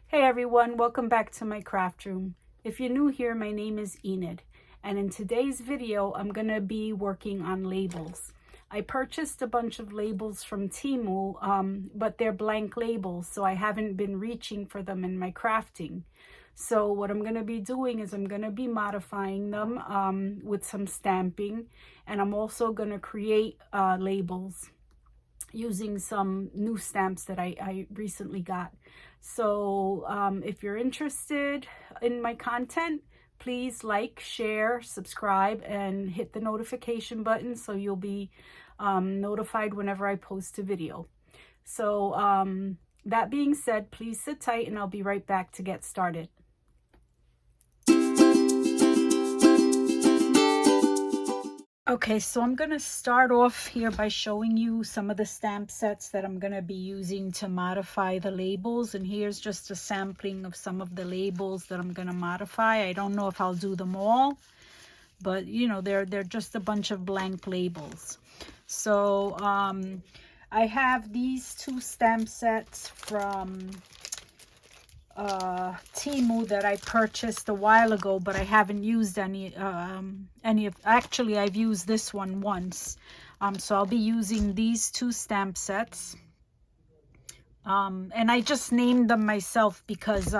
Hey everyone, welcome back to my craft room. If you're new here, my name is Enid, and in today's video, I'm going to be working on labels. I purchased a bunch of labels from Temu, but they're blank labels, so I haven't been reaching for them in my crafting. So what I'm going to be doing is I'm going to be modifying them with some stamping, and I'm also going to create labels using some new stamps that I recently got. So if you're interested in my content, please like, share, subscribe, and hit the notification button so you'll be notified whenever I post a video. So that being said, please sit tight and I'll be right back to get started. Okay, so I'm going to start off here by showing you some of the stamp sets that I'm going to be using to modify the labels. And here's just a sampling of some of the labels that I'm going to modify. I don't know if I'll do them all, but you know, they're just a bunch of blank labels. So I have these two stamp sets from Temu that I purchased a while ago, but I haven't used any of. Actually, I've used this one once, so I'll be using these two stamp sets, and I just named them myself because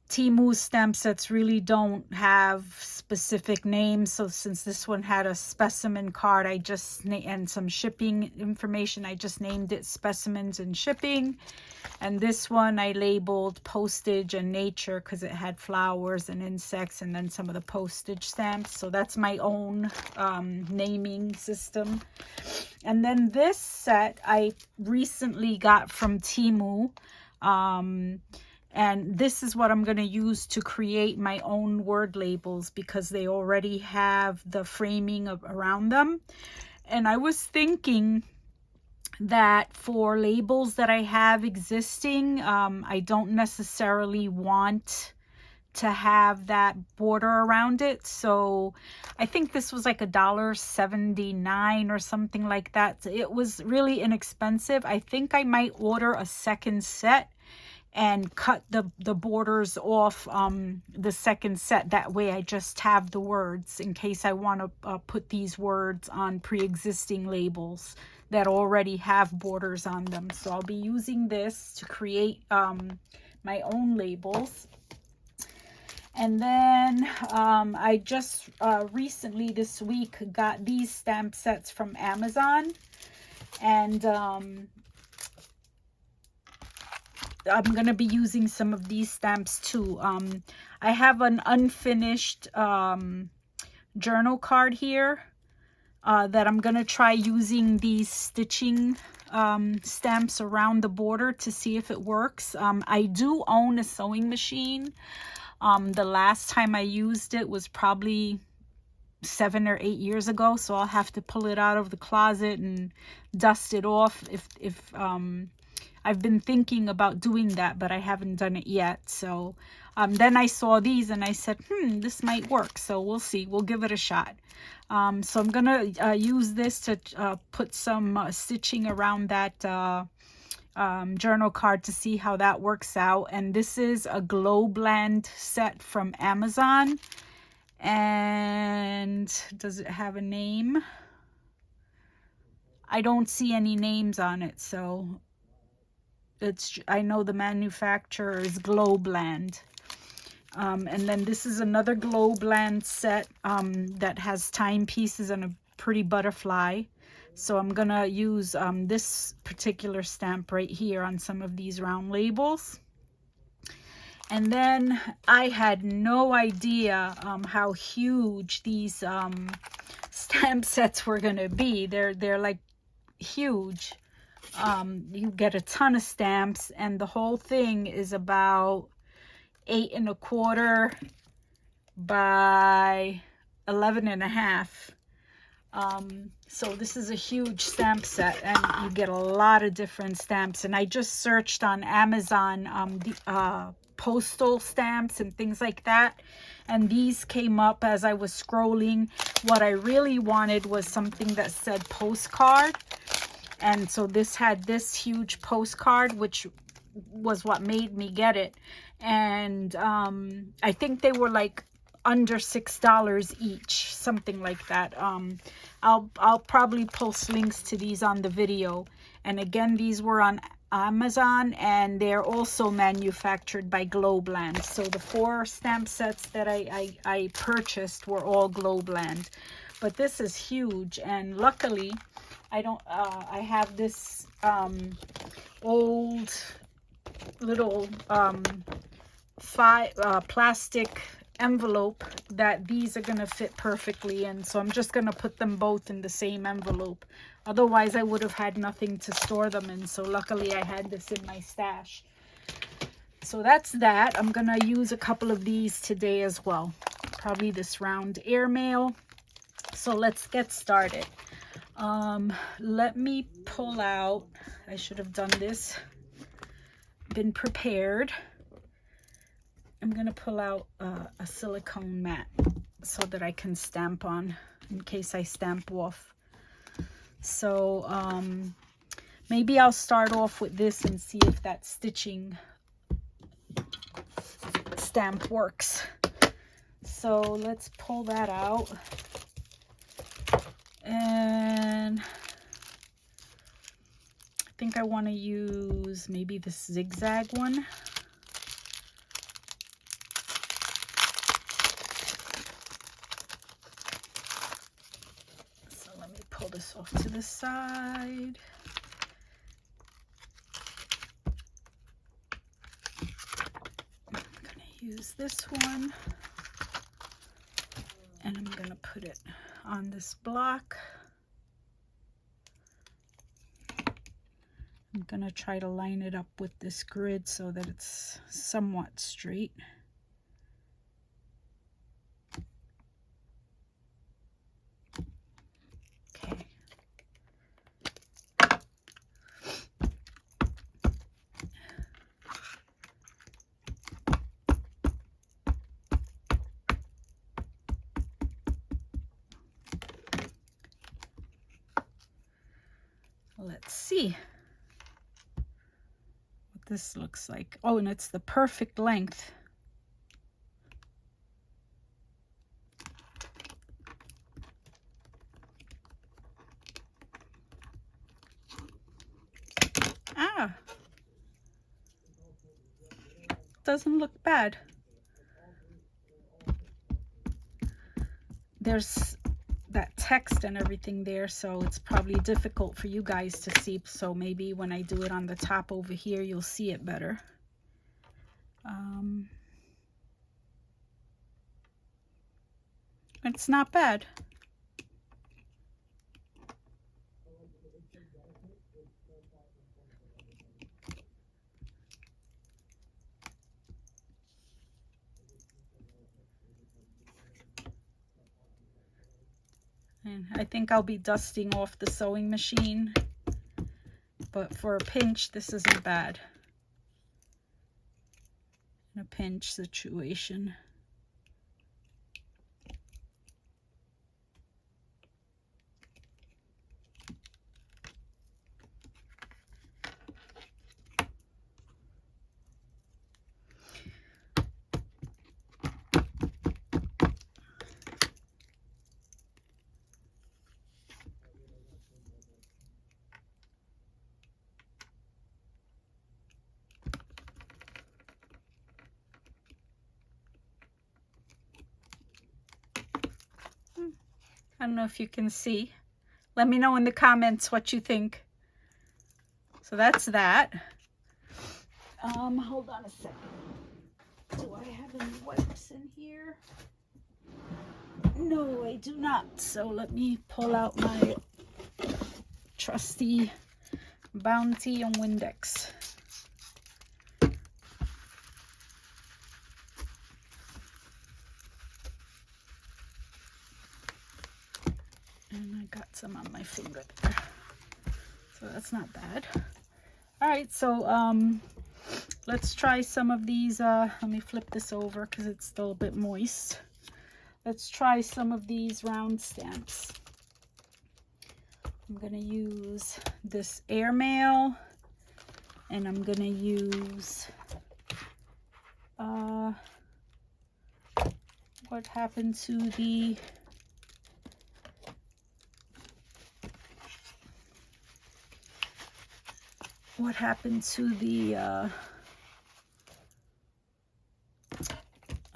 Temu stamp sets really don't have specific names. So since this one had a specimen card, and some shipping information, I just named it Specimens and Shipping. And this one I labeled Postage and Nature because it had flowers and insects and then some of the postage stamps. So that's my own naming system. And then this set I recently got from Temu. And this is what I'm going to use to create my own word labels because they already have the framing around them. And I was thinking that for labels that I have existing, I don't necessarily want to have that border around it. So I think this was like $1.79 or something like that. It was really inexpensive. I think I might order a second set and cut the borders off the second set. That way I just have the words in case I want to put these words on pre-existing labels that already have borders on them. So I'll be using this to create my own labels. And then I just recently this week got these stamp sets from Amazon, and I'm going to be using some of these stamps too. I have an unfinished journal card here that I'm going to try using these stitching stamps around the border to see if it works. I do own a sewing machine. The last time I used it was probably 7 or 8 years ago, so I'll have to pull it out of the closet and dust it off if I've been thinking about doing that, but I haven't done it yet. So then I saw these and I said, this might work. So we'll see. We'll give it a shot. So I'm going to use this to put some stitching around that journal card to see how that works out. And this is a Glowblend set from Amazon. And does it have a name? I don't see any names on it, so I know the manufacturer is Glowblend. And then this is another Glowblend set that has timepieces and a pretty butterfly. So I'm gonna use this particular stamp right here on some of these round labels. And then I had no idea how huge these stamp sets were gonna be. They're like huge. You get a ton of stamps, and the whole thing is about 8 1/4 by 11 1/2. So this is a huge stamp set, and you get a lot of different stamps. And I just searched on Amazon the postal stamps and things like that, and these came up as I was scrolling. What I really wanted was something that said postcard, and so this had this huge postcard, which was what made me get it. And I think they were like under $6 each, something like that. I'll probably post links to these on the video. And again, these were on Amazon, and they're also manufactured by Globland. So the 4 stamp sets that I purchased were all Globland. But this is huge, and luckily I have this old little plastic envelope that these are going to fit perfectly in. So I'm just going to put them both in the same envelope. Otherwise, I would have had nothing to store them in. So luckily, I had this in my stash. So that's that. I'm going to use a couple of these today as well. Probably this round airmail. So let's get started. Let me pull out. I should have done this. Been prepared. I'm going to pull out a silicone mat so that I can stamp on in case I stamp off. So maybe I'll start off with this and see if that stitching stamp works. So let's pull that out. And I think I want to use maybe this zigzag one. So let me pull this off to the side. I'm going to use this one. And I'm going to put it on this block. I'm going to try to line it up with this grid so that it's somewhat straight. Okay. Let's see what this looks like. Oh, and it's the perfect length. Ah, doesn't look bad. There's that text and everything there, so it's probably difficult for you guys to see. So maybe when I do it on the top over here, you'll see it better. It's not bad. And I think I'll be dusting off the sewing machine, but for a pinch, this isn't bad. In a pinch situation. I don't know if you can see. Let me know in the comments what you think. So that's that. Hold on a second. Do I have any wipes in here? No, I do not. So let me pull out my trusty Bounty and Windex. And I got some on my finger there. So that's not bad. All right, so let's try some of these. Let me flip this over because it's still a bit moist. Let's try some of these round stamps. I'm going to use this airmail And I'm gonna use what happened to the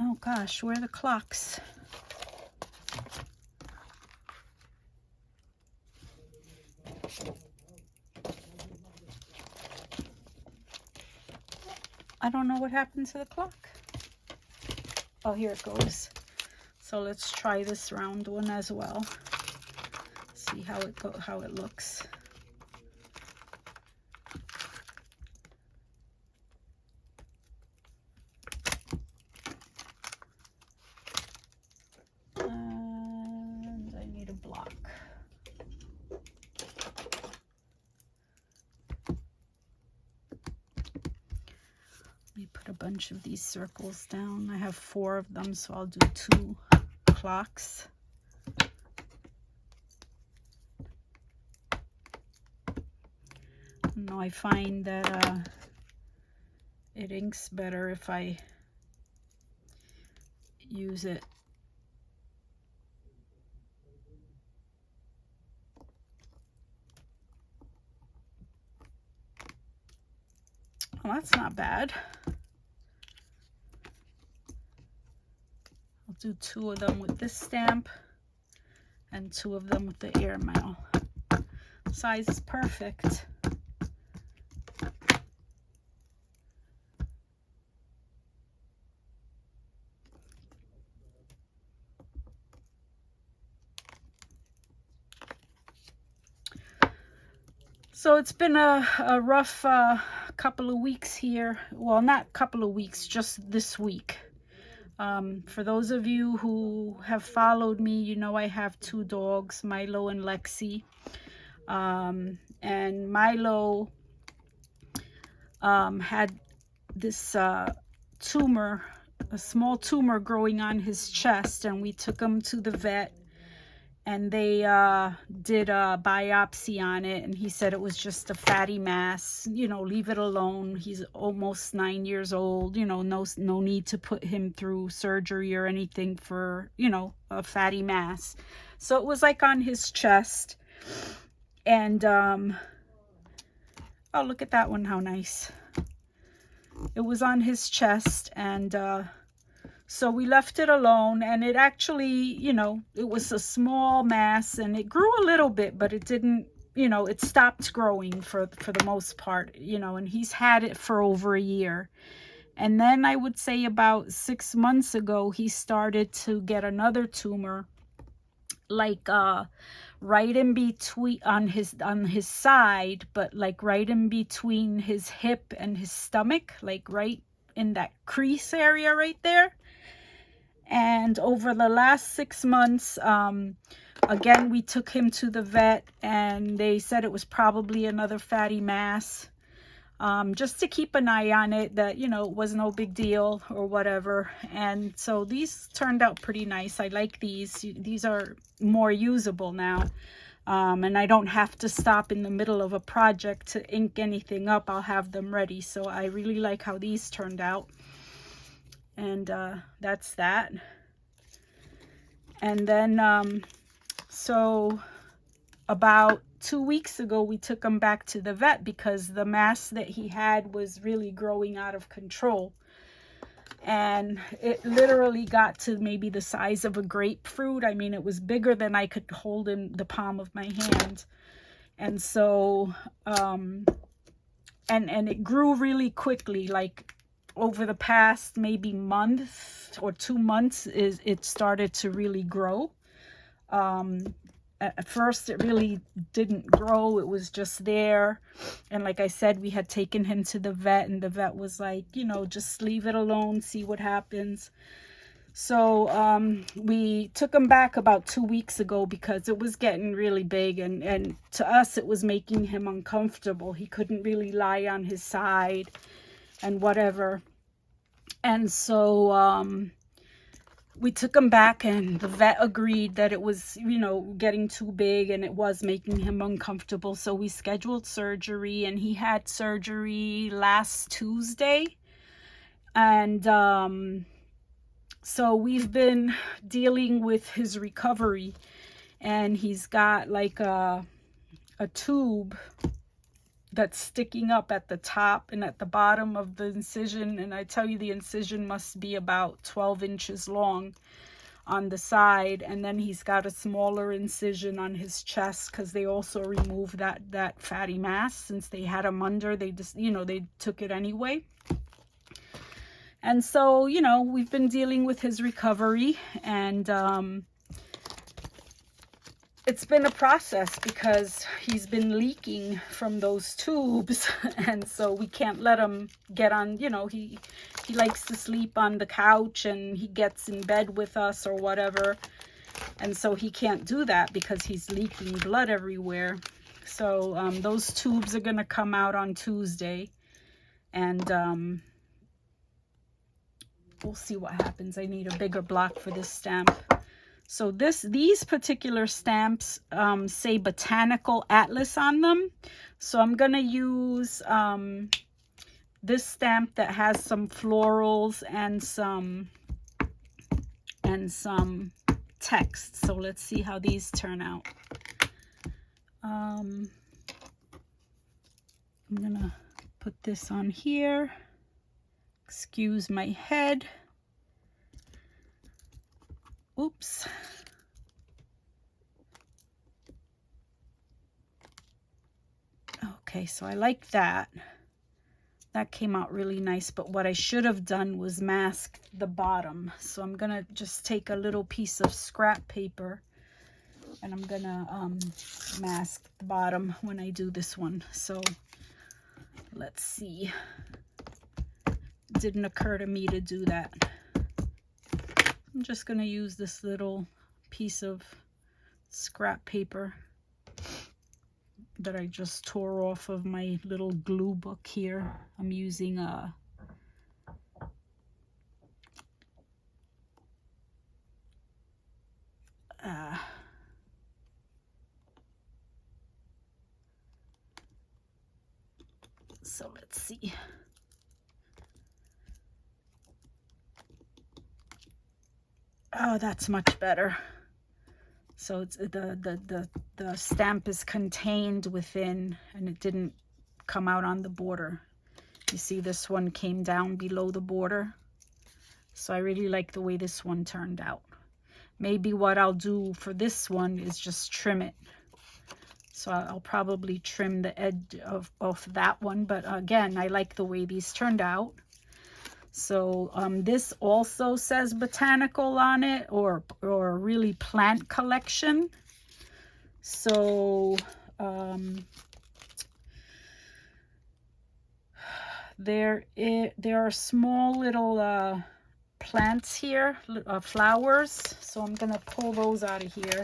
oh gosh, where are the clocks? I don't know what happened to the clock. Oh, here it goes. So let's try this round one as well. See how it looks. And I need a block. Let me put a bunch of these circles down. I have 4 of them, so I'll do 2 clocks. No, I find that it inks better if I use it. Well, that's not bad. I'll do 2 of them with this stamp and 2 of them with the airmail. Size is perfect. So it's been a rough couple of weeks here. Well, not couple of weeks, just this week. For those of you who have followed me, you know I have 2 dogs, Milo and Lexi. And Milo had this tumor, a small tumor growing on his chest, and we took him to the vet. And they did a biopsy on it, and he said it was just a fatty mass. You know, leave it alone. He's almost 9 years old. You know, no need to put him through surgery or anything for, you know, a fatty mass. So it was like on his chest. And, oh, look at that one, how nice. It was on his chest, and so we left it alone, and it actually, you know, it was a small mass, and it grew a little bit, but it didn't, you know, it stopped growing for the most part, you know, and he's had it for over a year. And then I would say about 6 months ago, he started to get another tumor, like right in between, on his side, but like right in between his hip and his stomach, like right in that crease area right there. And over the last 6 months, again, we took him to the vet, and they said it was probably another fatty mass, just to keep an eye on it, that, you know, it was no big deal or whatever. And so these turned out pretty nice. I like these. These are more usable now. And I don't have to stop in the middle of a project to ink anything up. I'll have them ready. So I really like how these turned out. And that's that. And then so about 2 weeks ago, we took him back to the vet because the mass that he had was really growing out of control, and it literally got to maybe the size of a grapefruit. I mean, it was bigger than I could hold in the palm of my hand. And so and it grew really quickly, like over the past maybe month or 2 months, it started to really grow. At first it really didn't grow, it was just there. And like I said, we had taken him to the vet, and the vet was like, you know, just leave it alone, see what happens. So we took him back about 2 weeks ago because it was getting really big, and to us it was making him uncomfortable. He couldn't really lie on his side and whatever. And so we took him back, and the vet agreed that it was, you know, getting too big and it was making him uncomfortable. So we scheduled surgery, and he had surgery last Tuesday. And so we've been dealing with his recovery, and he's got like a tube that's sticking up at the top and at the bottom of the incision. And I tell you, the incision must be about 12 inches long on the side. And then he's got a smaller incision on his chest, because they also removed that fatty mass. Since they had him under, they just, you know, they took it anyway. And so, you know, we've been dealing with his recovery, and it's been a process because he's been leaking from those tubes. And so we can't let him get on, you know, he likes to sleep on the couch, and he gets in bed with us or whatever. And so he can't do that because he's leaking blood everywhere. So those tubes are going to come out on Tuesday, and we'll see what happens. I need a bigger block for this stamp. So these particular stamps say Botanical Atlas on them. So I'm going to use this stamp that has some florals and some text. So let's see how these turn out. I'm going to put this on here. Excuse my head. Oops. Okay, so I like that. That came out really nice, but what I should have done was mask the bottom. So I'm gonna just take a little piece of scrap paper, and I'm gonna mask the bottom when I do this one. So let's see. It didn't occur to me to do that. I'm just going to use this little piece of scrap paper that I just tore off of my little glue book here. I'm using so let's see. Oh, that's much better. So it's the stamp is contained within, and it didn't come out on the border. You see, this one came down below the border. So I really like the way this one turned out. Maybe what I'll do for this one is just trim it. So I'll probably trim the edge of that one. But again, I like the way these turned out. So this also says botanical on it, or really plant collection. So there are small little plants here, flowers. So I'm gonna pull those out of here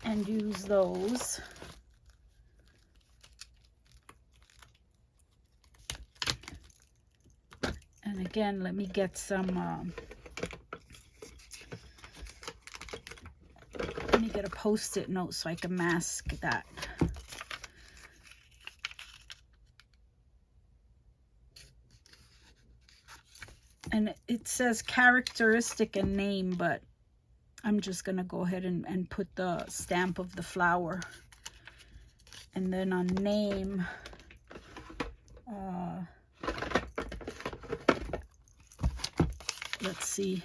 and use those. And again, let me get some, let me get a Post-it note so I can mask that. And it says characteristic and name, but I'm just going to go ahead and put the stamp of the flower. And then on name, let's see.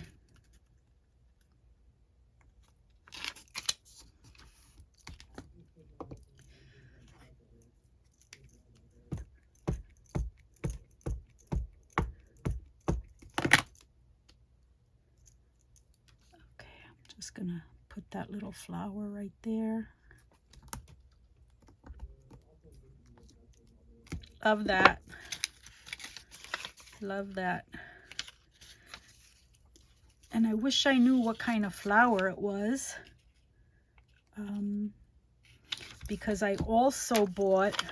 Okay, I'm just gonna put that little flower right there. Love that. Love that. And I wish I knew what kind of flower it was, because I also bought,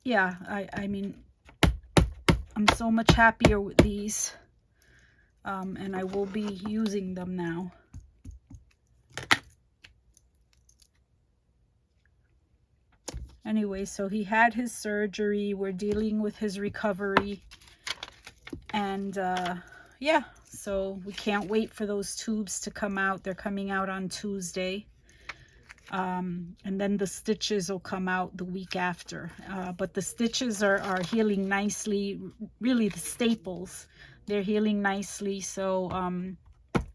yeah, I mean, I'm so much happier with these. And I will be using them now. Anyway, so he had his surgery. We're dealing with his recovery. And yeah, so we can't wait for those tubes to come out. They're coming out on Tuesday. And then the stitches will come out the week after. But the stitches are healing nicely. Really, the staples, they're healing nicely. So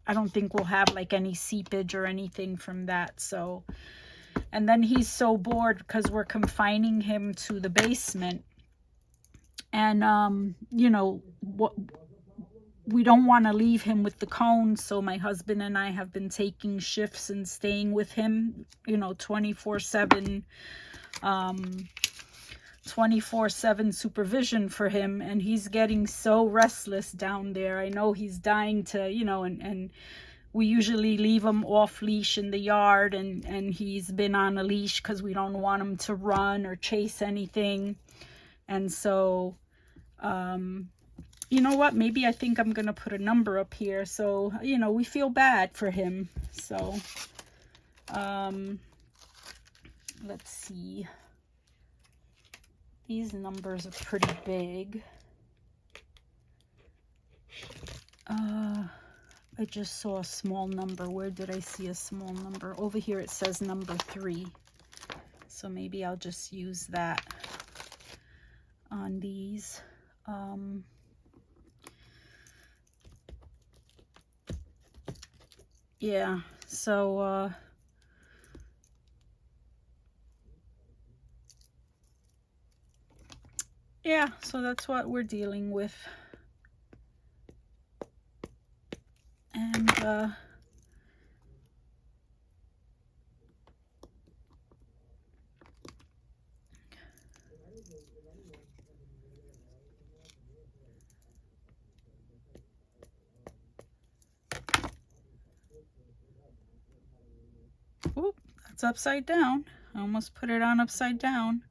I don't think we'll have like any seepage or anything from that. So, and then he's so bored because we're confining him to the basement. And you know what, we don't want to leave him with the cones, so my husband and I have been taking shifts and staying with him, you know, 24/7 supervision for him. And he's getting so restless down there. I know he's dying to, you know, and we usually leave him off leash in the yard, and he's been on a leash because we don't want him to run or chase anything. And so you know what, maybe I think I'm gonna put a number up here, so you know, we feel bad for him. So let's see, these numbers are pretty big. I just saw a small number. Where did I see a small number? Over here it says number 3, so maybe I'll just use that on these. Yeah, so yeah, so that's what we're dealing with. And oop, that's upside down. I almost put it on upside down.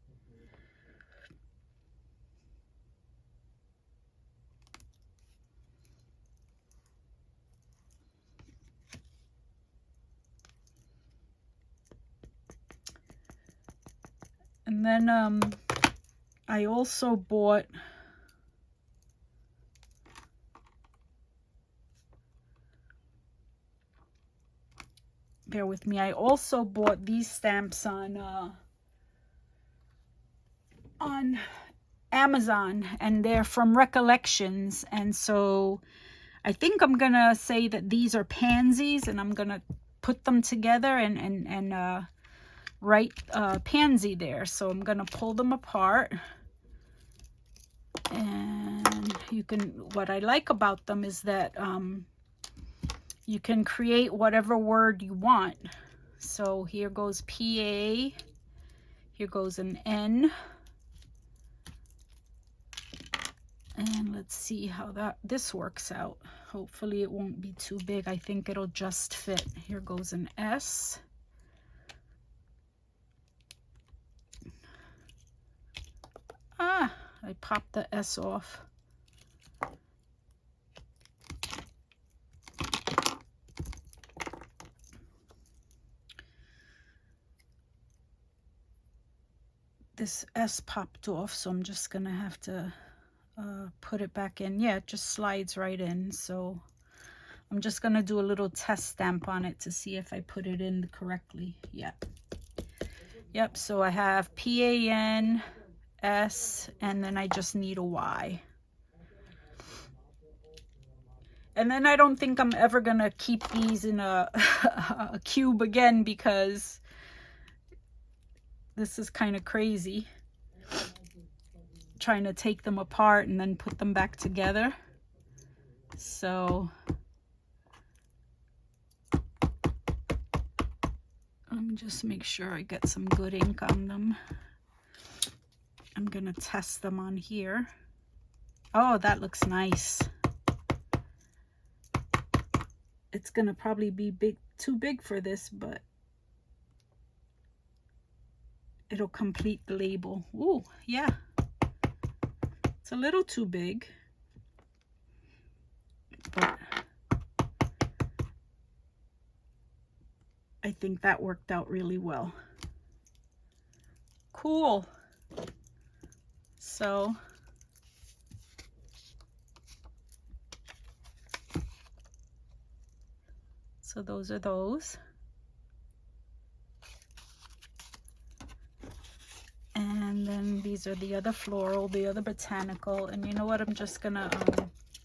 And then I also bought bear with me, I also bought these stamps on Amazon, and they're from Recollections. And so I think I'm gonna say that these are pansies, and I'm gonna put them together and write pansy there. So I'm gonna pull them apart, and you can, what I like about them is that you can create whatever word you want. So here goes PA, here goes an N, and let's see how this works out. Hopefully it won't be too big. I think it'll just fit. Here goes an S. Ah, I popped the S off. This S popped off, so I'm just gonna have to put it back in. Yeah, it just slides right in. So I'm just gonna do a little test stamp on it to see if I put it in correctly. Yep, so I have PAN, S, and then I just need a Y. And then I don't think I'm ever gonna keep these in a cube again, because this is kind of crazy, trying to take them apart and then put them back together. So let me just make sure I get some good ink on them. I'm gonna test them on here. Oh, that looks nice. It's gonna probably be too big for this, but it'll complete the label. Ooh, yeah. It's a little too big, but I think that worked out really well. Cool. So those are those. And then these are the other floral, the other botanical. And you know what? I'm just gonna,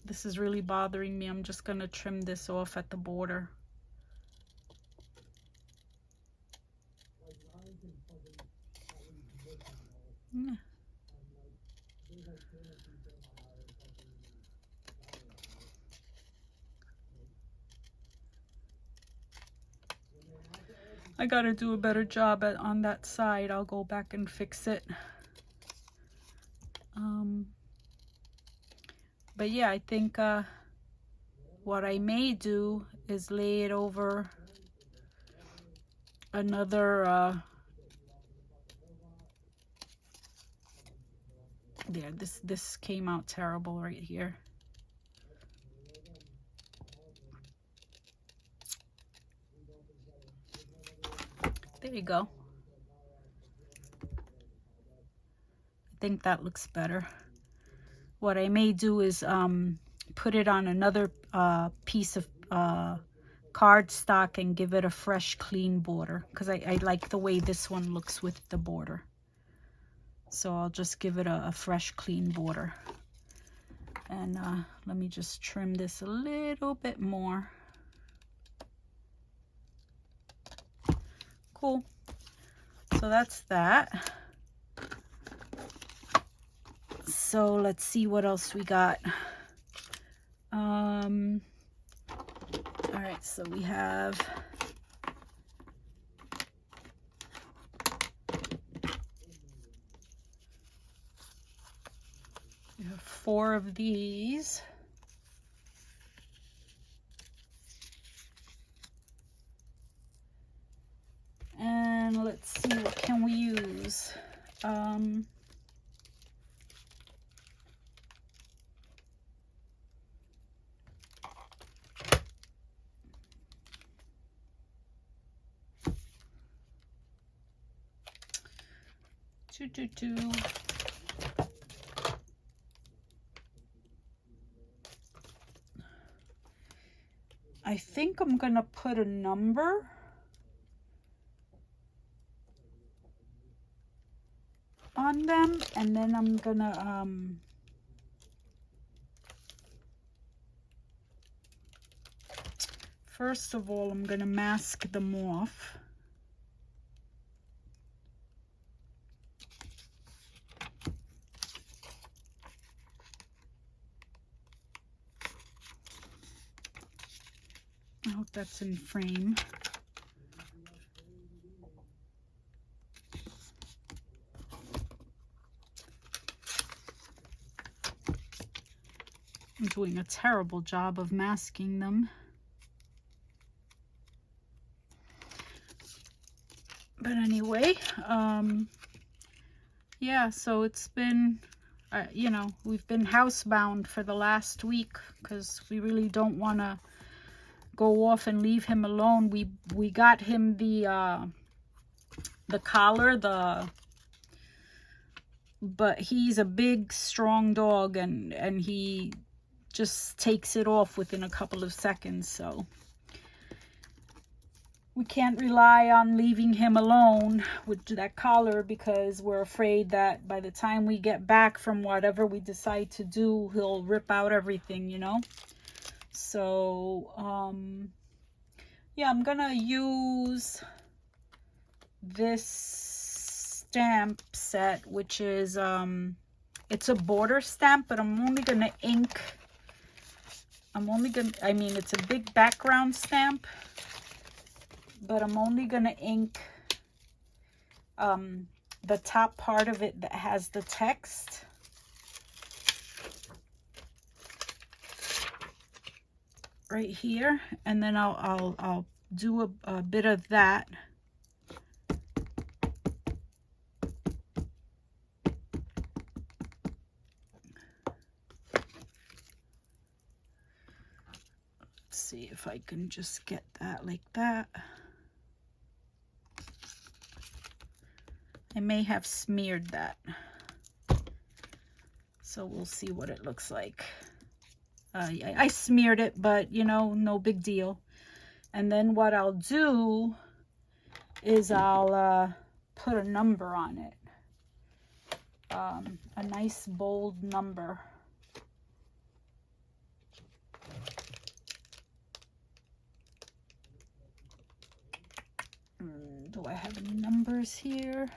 this is really bothering me. I'm just gonna trim this off at the border. Yeah. I gotta do a better job on that side. I'll go back and fix it. But yeah, I think what I may do is lay it over another there, this came out terrible right here. There you go. I think that looks better. What I may do is put it on another piece of cardstock and give it a fresh, clean border, because I like the way this one looks with the border. So I'll just give it a fresh, clean border. And let me just trim this a little bit more. Cool. So that's that. So let's see what else we got. All right, so we have four of these. And let's see, what can we use? I think I'm gonna put a number on them, and then I'm gonna first of all, I'm gonna mask them off. I hope that's in frame. I'm doing a terrible job of masking them. But anyway, yeah, so it's been, you know, we've been housebound for the last week because we really don't want to go off and leave him alone. We got him the collar, but he's a big, strong dog, and he just takes it off within a couple of seconds. So we can't rely on leaving him alone with that collar, because we're afraid that by the time we get back from whatever we decide to do, he'll rip out everything, you know. So yeah, I'm gonna use this stamp set, which is it's a border stamp, but I'm only gonna ink, I mean, it's a big background stamp, but I'm only gonna ink the top part of it that has the text. Right here, and then I'll do a bit of that. see if I can just get that like that. I may have smeared that, so we'll see what it looks like. I smeared it, but you know, no big deal. And then what I'll do is I'll put a number on it, a nice bold number. Do I have any numbers here?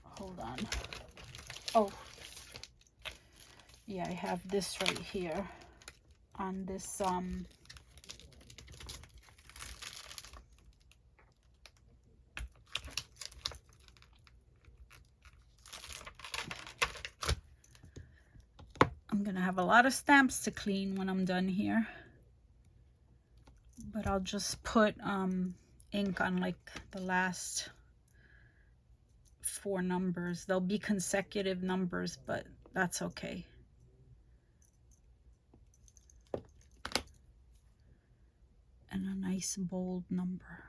Hold on. Oh, yeah, I have this right here on this I'm gonna have a lot of stamps to clean when I'm done here, but I'll just put ink on like the last 4 numbers. They'll be consecutive numbers, but that's okay. And a nice bold number.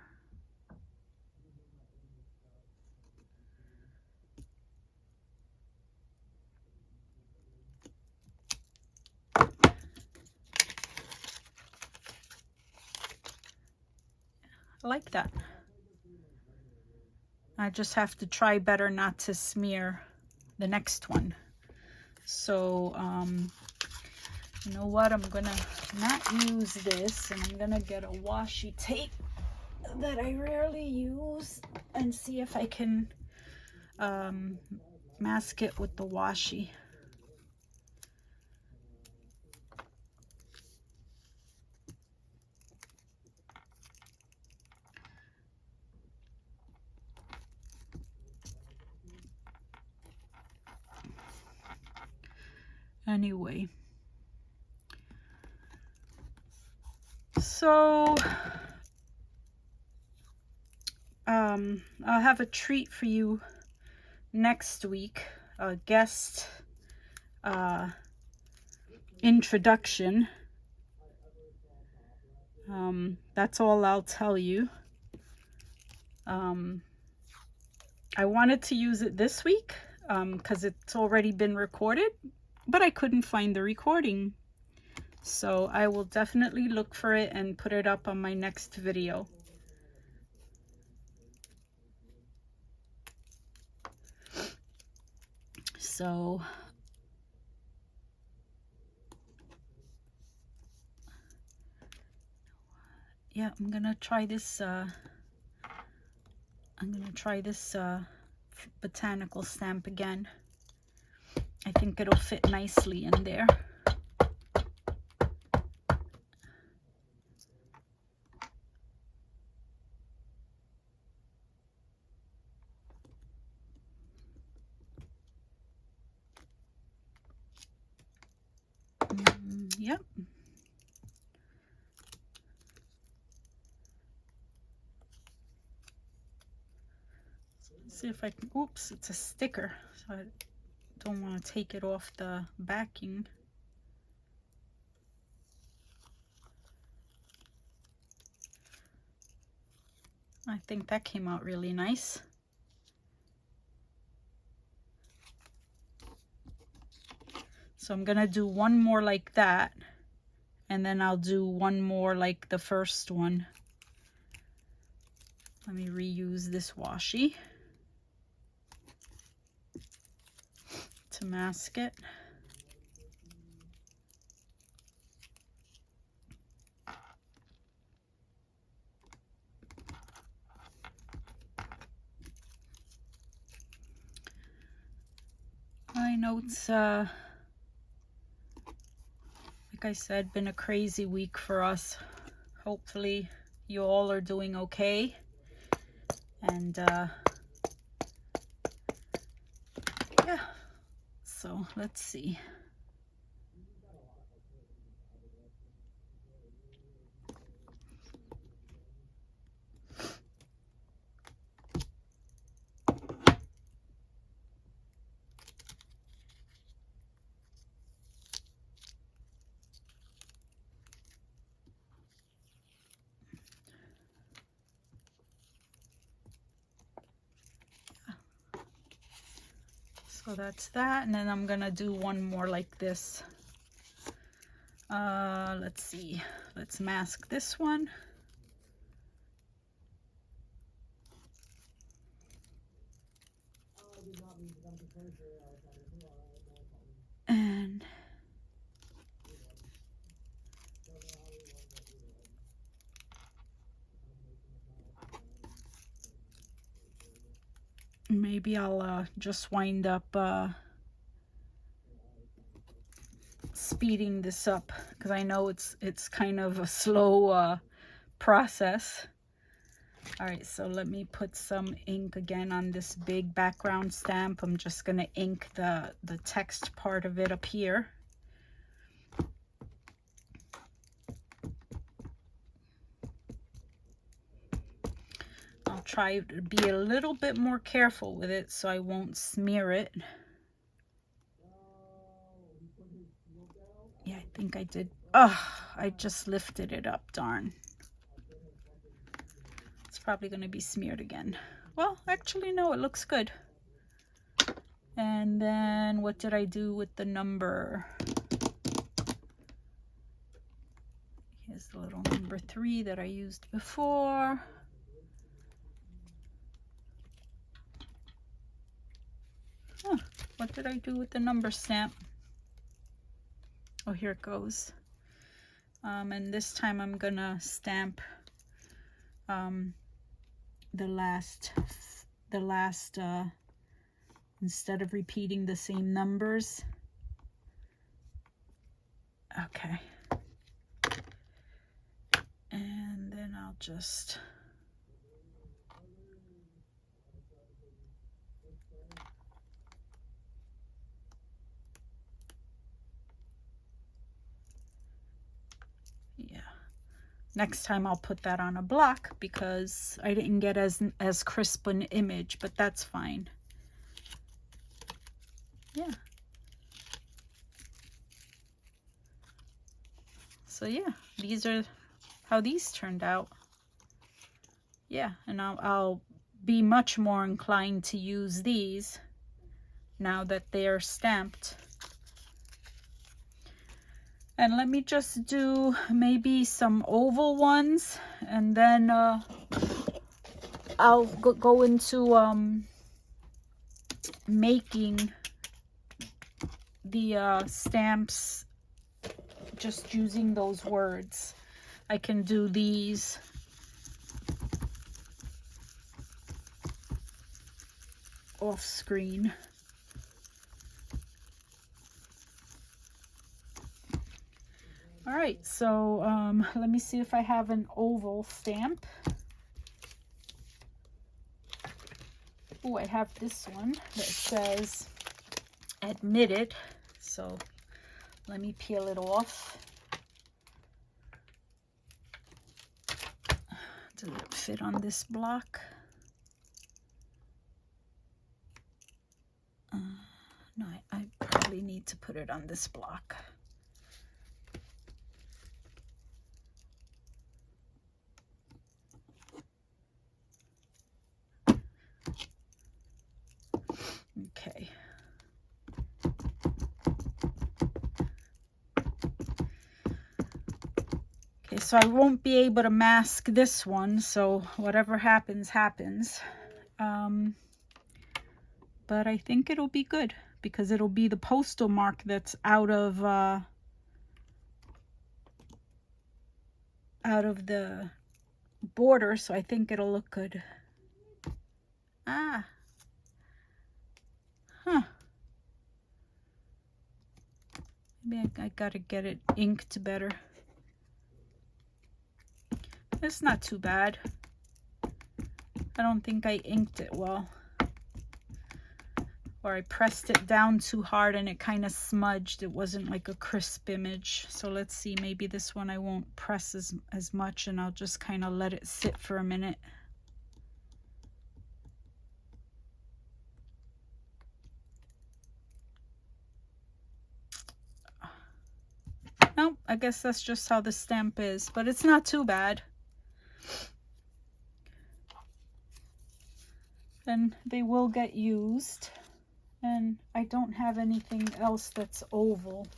I like that. I just have to try better not to smear the next one. So, you know what? I'm gonna not use this, and I'm gonna get a washi tape that I rarely use and see if I can mask it with the washi. Anyway, so I'll have a treat for you next week, a guest introduction. That's all I'll tell you. I wanted to use it this week because it's already been recorded, but I couldn't find the recording. So I will definitely look for it and put it up on my next video. So yeah, I'm gonna try this botanical stamp again. I think it'll fit nicely in there. Yep. Let's see if I can, oops, it's a sticker, so I don't want to take it off the backing. I think that came out really nice. So I'm gonna do one more like that, and then I'll do one more like the first one. Let me reuse this washi to mask it. I know it's like I said, been a crazy week for us. Hopefully you all are doing okay. And yeah, so let's see. So that's that, and then I'm gonna do one more like this. Let's see, let's mask this one. And maybe I'll just wind up speeding this up, because I know it's kind of a slow process. All right, so let me put some ink again on this big background stamp. I'm just gonna ink the text part of it up here. I'll try to be a little bit more careful with it so I won't smear it. Yeah, I think I did. Oh, I just lifted it up, darn. It's probably going to be smeared again. Well, actually, no, it looks good. And then what did I do with the number? Here's the little number 3 that I used before. Huh, what did I do with the number stamp? Oh, here it goes. And this time I'm gonna stamp the last instead of repeating the same numbers. Okay. And then I'll just next time I'll put that on a block because I didn't get as crisp an image, but that's fine. Yeah. So yeah, these are how these turned out. Yeah, and I'll be much more inclined to use these now that they're stamped. And let me just do maybe some oval ones, and then I'll go into making the stamps just using those words. I can do these off screen. All right, so let me see if I have an oval stamp. Oh, I have this one that says admitted. So let me peel it off. Does it fit on this block? No, I probably need to put it on this block. Okay. Okay, so I won't be able to mask this one, so whatever happens, happens. But I think it'll be good because it'll be the postal mark that's out of the border, so I think it'll look good. Ah. Huh. Maybe I gotta get it inked better. It's not too bad. I don't think I inked it well. Or I pressed it down too hard and it kind of smudged. It wasn't like a crisp image. So let's see, maybe this one I won't press as much and I'll just kind of let it sit for a minute. Nope, I guess that's just how the stamp is, but it's not too bad. And they will get used. And I don't have anything else that's oval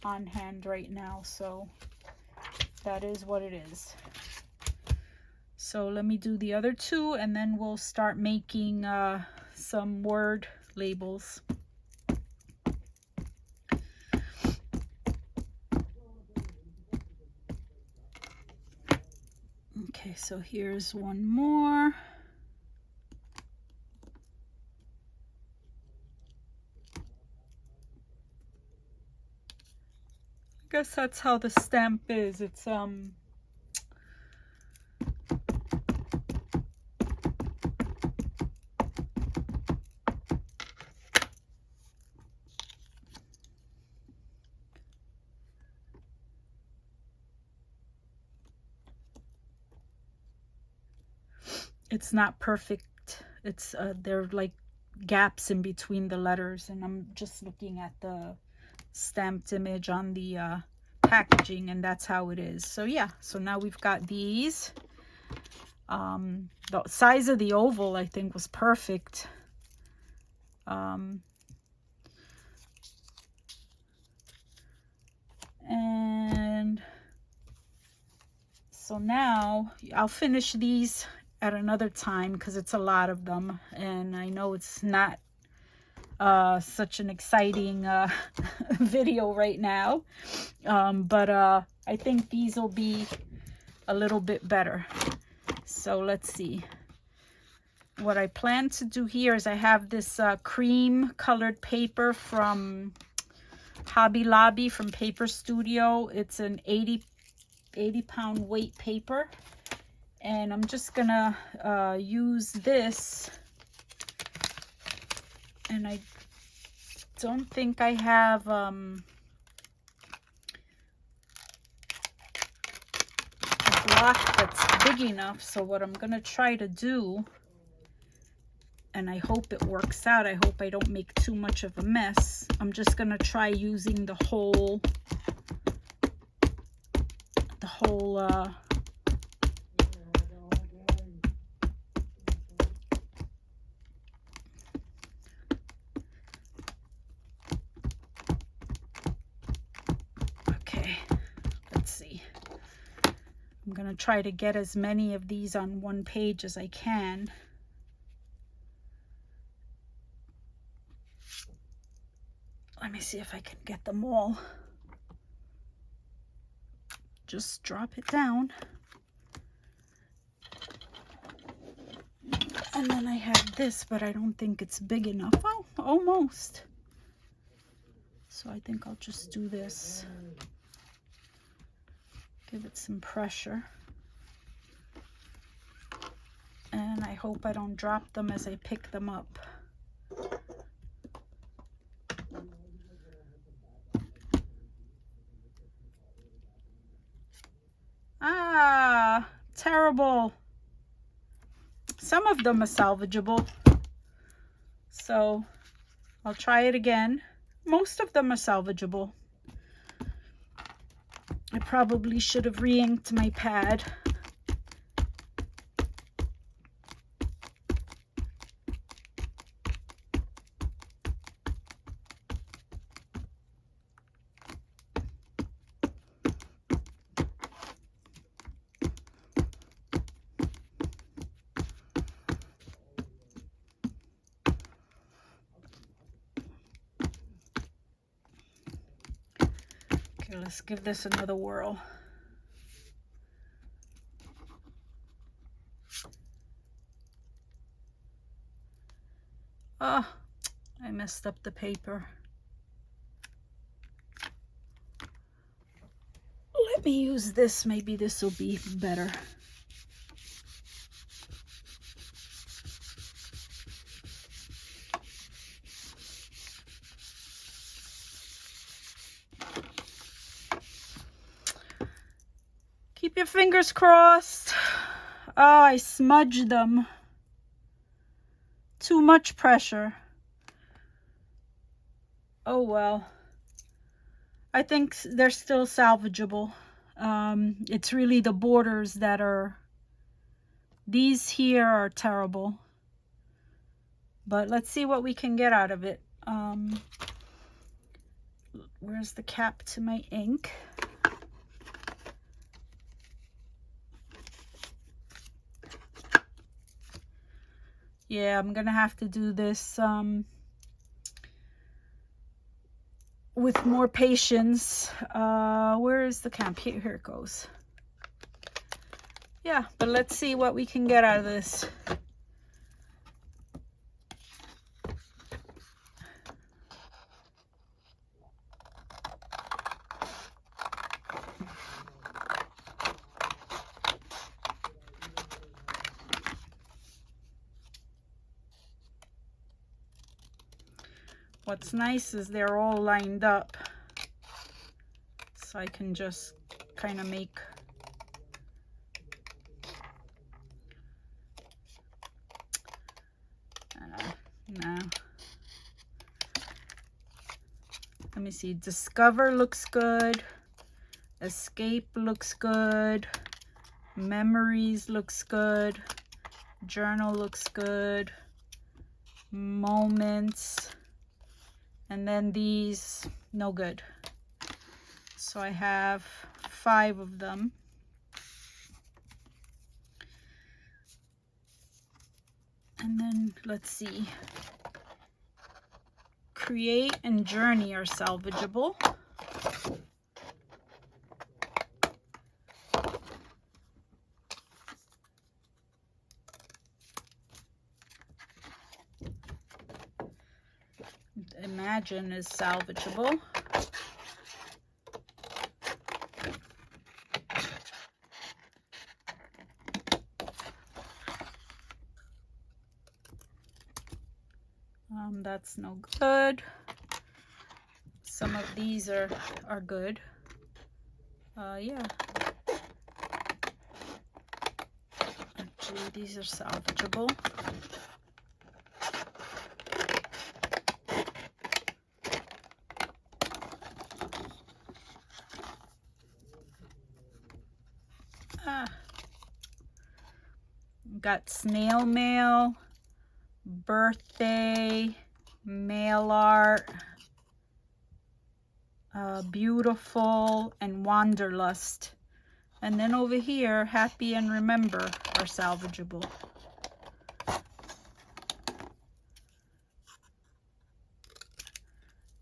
on hand right now, so that is what it is. So let me do the other two, and then we'll start making some word labels. Okay, so here's one more. I guess that's how the stamp is. It's it's not perfect. It's there are like gaps in between the letters, and I'm just looking at the stamped image on the packaging, and that's how it is. So yeah, so now we've got these. The size of the oval I think was perfect. And so now I'll finish these at another time because it's a lot of them, and I know it's not such an exciting video right now, but I think these will be a little bit better. So let's see. What I plan to do here is I have this cream colored paper from Hobby Lobby from Paper Studio. It's an 80 pound weight paper, and I'm just gonna use this, and I don't think I have a block that's big enough. So what I'm gonna try to do, and I hope it works out, I hope I don't make too much of a mess, I'm just gonna try using the whole okay, let's see. I'm gonna try to get as many of these on one page as I can. Let me see if I can get them all. Just drop it down. And then I have this, but I don't think it's big enough. Oh, almost. So I think I'll just do this. Give it some pressure. And I hope I don't drop them as I pick them up. Ah, terrible. Some of them are salvageable, so I'll try it again. Most of them are salvageable. I probably should have re-inked my pad. Let's give this another whirl. Oh, I messed up the paper. Let me use this. Maybe this will be better. Keep your fingers crossed. Oh, I smudged them. Too much pressure. Oh well. I think they're still salvageable. It's really the borders that are... These here are terrible. But let's see what we can get out of it. Where's the cap to my ink? Yeah, I'm gonna have to do this with more patience. Where is the cap? Here it goes. Yeah, but let's see what we can get out of this. What's nice is they're all lined up, so I can just kind of make no. Let me see. Discover looks good. Escape looks good. Memories looks good. Journal looks good. Moments. And then these, no good. So I have 5 of them. And then let's see. Create and Journey are salvageable. Imagine is salvageable. That's no good. Some of these are good. Yeah. Actually, these are salvageable. Got snail mail, birthday, mail art, beautiful, and wanderlust. And then over here, happy and remember are salvageable.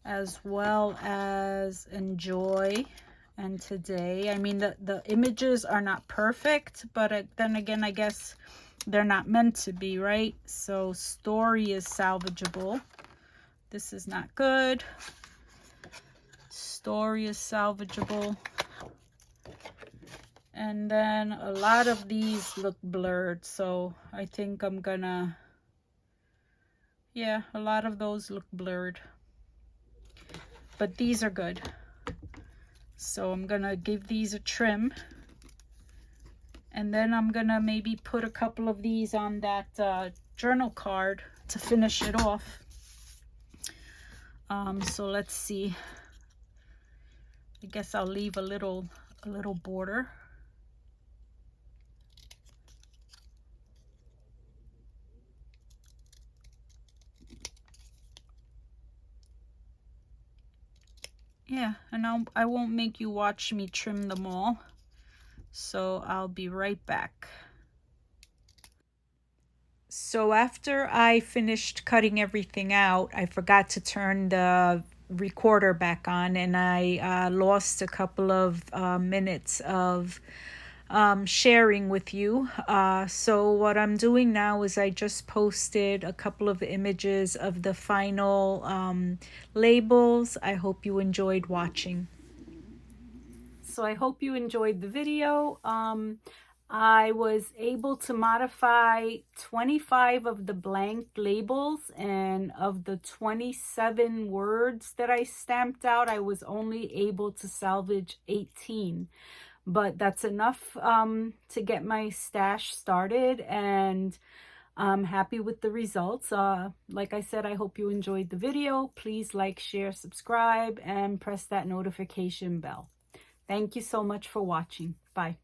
As well as enjoy and today. I mean, the images are not perfect, but then again, I guess they're not meant to be, right? So story is salvageable. This is not good. Story is salvageable. And then a lot of these look blurred, so I think I'm gonna, yeah, a lot of those look blurred. But these are good. So I'm gonna give these a trim. And then I'm gonna maybe put a couple of these on that journal card to finish it off. So let's see. I guess I'll leave a little border. Yeah, and I won't make you watch me trim them all. So I'll be right back. So after I finished cutting everything out, I forgot to turn the recorder back on, and I lost a couple of minutes of sharing with you. So what I'm doing now is I just posted a couple of images of the final labels. I hope you enjoyed watching. So I hope you enjoyed the video. I was able to modify 25 of the blank labels, and of the 27 words that I stamped out, I was only able to salvage 18. But that's enough to get my stash started, and I'm happy with the results. Like I said, I hope you enjoyed the video. Please like, share, subscribe, and press that notification bell. Thank you so much for watching. Bye.